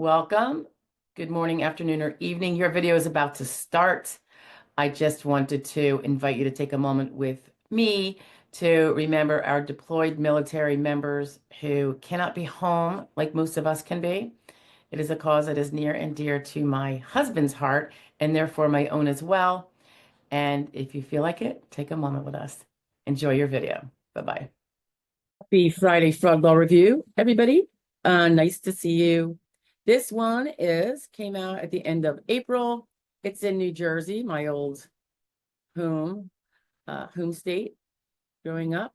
Welcome. Good morning, afternoon, or evening. Your video is about to start. I just wanted to invite you to take a moment with me to remember our deployed military members who cannot be home like most of us can be. It is a cause that is near and dear to my husband's heart and therefore my own as well. And if you feel like it, take a moment with us. Enjoy your video. Bye-bye. Happy Friday Fraud Law Review, everybody. Nice to see you. This one came out at the end of April. It's in New Jersey, my old home state growing up.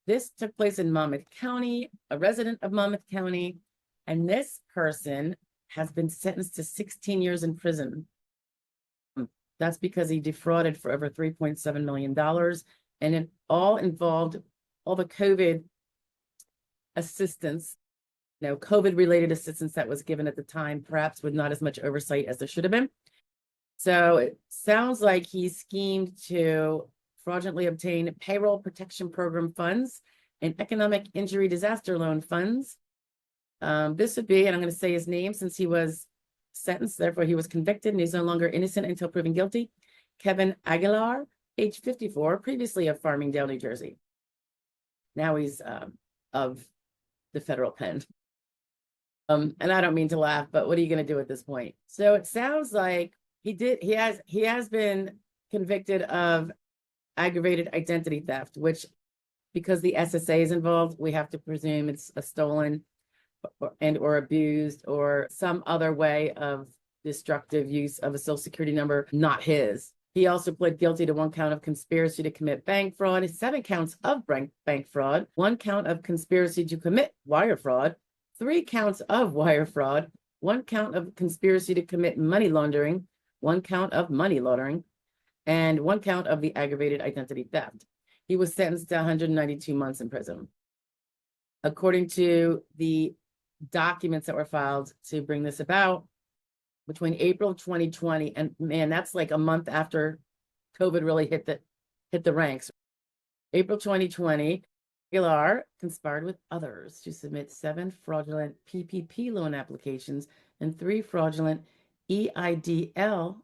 This took place in Monmouth County, a resident of Monmouth County, and this person has been sentenced to 16 years in prison. That's because he defrauded for over $3.7 million, and it all involved all the COVID assistance, COVID-related assistance that was given at the time, perhaps with not as much oversight as there should have been. So it sounds like he schemed to fraudulently obtain payroll protection program funds and economic injury disaster loan funds. This would be, and I'm going to say his name since he was sentenced, therefore he was convicted and he's no longer innocent until proven guilty. Kevin Aguilar, age 54, previously of Farmingdale, New Jersey. Now he's of the federal pen. And I don't mean to laugh, but what are you going to do at this point? So it sounds like he has been convicted of aggravated identity theft, which, because the SSA is involved, we have to presume it's a stolen or abused or some other way of destructive use of a social security number, not his. He also pled guilty to 1 count of conspiracy to commit bank fraud, 7 counts of bank fraud, 1 count of conspiracy to commit wire fraud, 3 counts of wire fraud, 1 count of conspiracy to commit money laundering, 1 count of money laundering, and 1 count of the aggravated identity theft. He was sentenced to 192 months in prison. According to the documents that were filed to bring this about, between April 2020 and, man, that's like a month after COVID really hit the ranks. April 2020, Aguilar conspired with others to submit 7 fraudulent PPP loan applications and 3 fraudulent EIDL,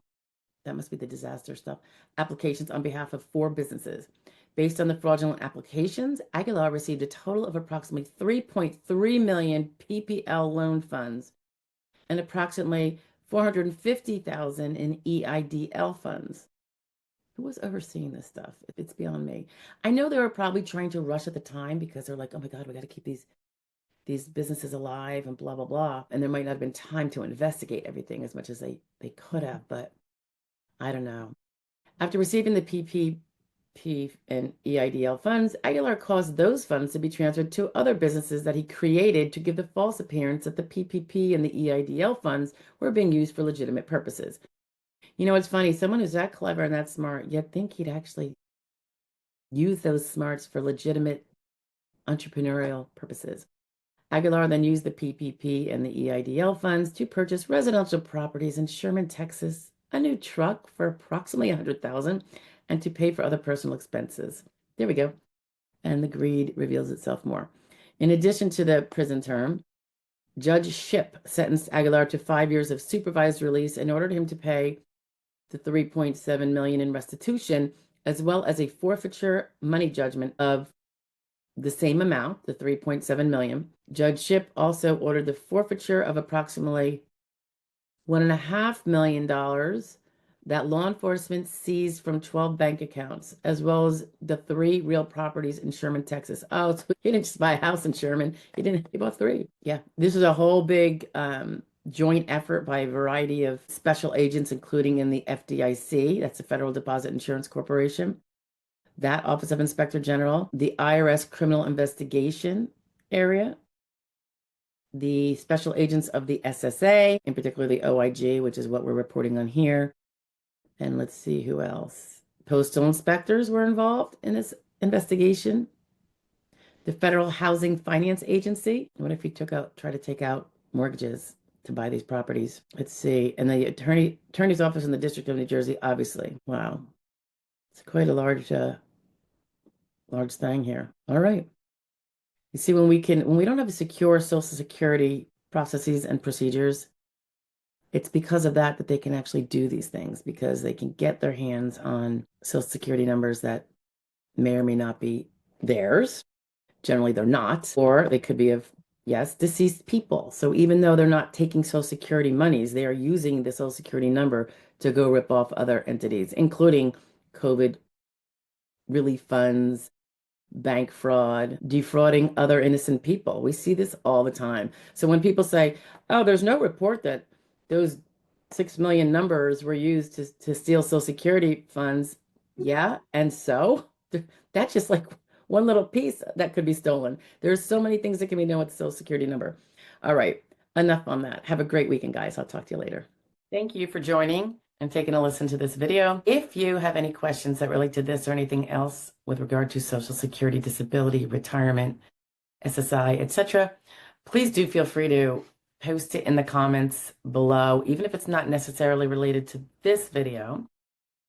that must be the disaster stuff, applications on behalf of 4 businesses. Based on the fraudulent applications, Aguilar received a total of approximately 3.3 million PPL loan funds and approximately 450,000 in EIDL funds. Who was overseeing this stuff? It's beyond me. I know they were probably trying to rush at the time because they're like, oh my God, we got to keep these businesses alive and blah, blah, blah. And there might not have been time to investigate everything as much as they could have, but I don't know. After receiving the PPP and EIDL funds, Aguilar caused those funds to be transferred to other businesses that he created to give the false appearance that the PPP and the EIDL funds were being used for legitimate purposes. You know, it's funny, someone who's that clever and that smart, you'd think he'd actually use those smarts for legitimate entrepreneurial purposes. Aguilar then used the PPP and the EIDL funds to purchase residential properties in Sherman, Texas, a new truck for approximately $100,000, and to pay for other personal expenses. There we go. And the greed reveals itself more. In addition to the prison term, Judge Shipp sentenced Aguilar to 5 years of supervised release and ordered him to pay the $3.7 million in restitution, as well as a forfeiture money judgment of the same amount, the $3.7 million. Judge Shipp also ordered the forfeiture of approximately $1.5 million that law enforcement seized from 12 bank accounts, as well as the 3 real properties in Sherman, Texas. Oh, so he didn't just buy a house in Sherman. He bought 3. Yeah, this is a whole big joint effort by a variety of special agents, including in the FDIC, that's the Federal Deposit Insurance Corporation, that Office of Inspector General, the IRS Criminal Investigation Area, the special agents of the SSA, in particular the OIG, which is what we're reporting on here. And let's see who else. Postal inspectors were involved in this investigation. The Federal Housing Finance Agency. What if he tried to take out mortgages to buy these properties? Let's see. And the attorney's office in the District of New Jersey, obviously. Wow. It's quite a large thing here. All right. You see, when we don't have a secure Social Security processes and procedures. It's because of that that they can actually do these things, because they can get their hands on Social Security numbers that may or may not be theirs. Generally, they're not, or they could be of, yes, deceased people. So even though they're not taking Social Security monies, they are using the Social Security number to go rip off other entities, including COVID relief funds, bank fraud, defrauding other innocent people. We see this all the time. So when people say, oh, there's no report that those 6 million numbers were used to steal Social Security funds. Yeah, and so that's just like one little piece that could be stolen. There's so many things that can be done with the Social Security number. All right, enough on that. Have a great weekend, guys. I'll talk to you later. Thank you for joining and taking a listen to this video. If you have any questions that relate to this or anything else with regard to Social Security, disability, retirement, SSI, etc., please do feel free to post it in the comments below, even if it's not necessarily related to this video,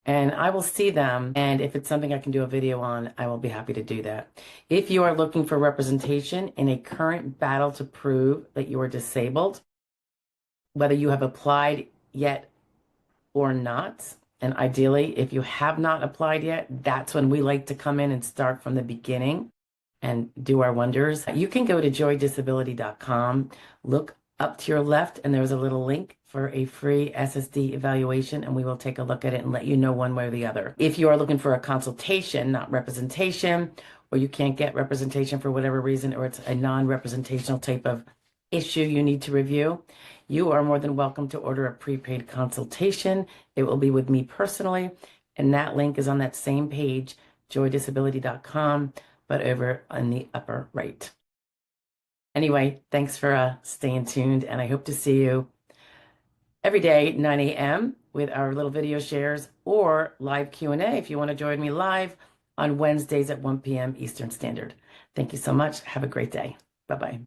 and I will see them. And if it's something I can do a video on, I will be happy to do that. If you are looking for representation in a current battle to prove that you are disabled, whether you have applied yet or not, and ideally, if you have not applied yet, that's when we like to come in and start from the beginning and do our wonders. You can go to joydisability.com, look up to your left, and there's a little link for a free SSD evaluation, and we will take a look at it and let you know one way or the other. If you are looking for a consultation, not representation, or you can't get representation for whatever reason, or it's a non-representational type of issue you need to review, you are more than welcome to order a prepaid consultation. It will be with me personally, and that link is on that same page, joydisability.com, but over on the upper right. Anyway, thanks for staying tuned, and I hope to see you every day, 9 a.m. with our little video shares or live Q&A if you want to join me live on Wednesdays at 1 p.m. Eastern Standard. Thank you so much. Have a great day. Bye-bye.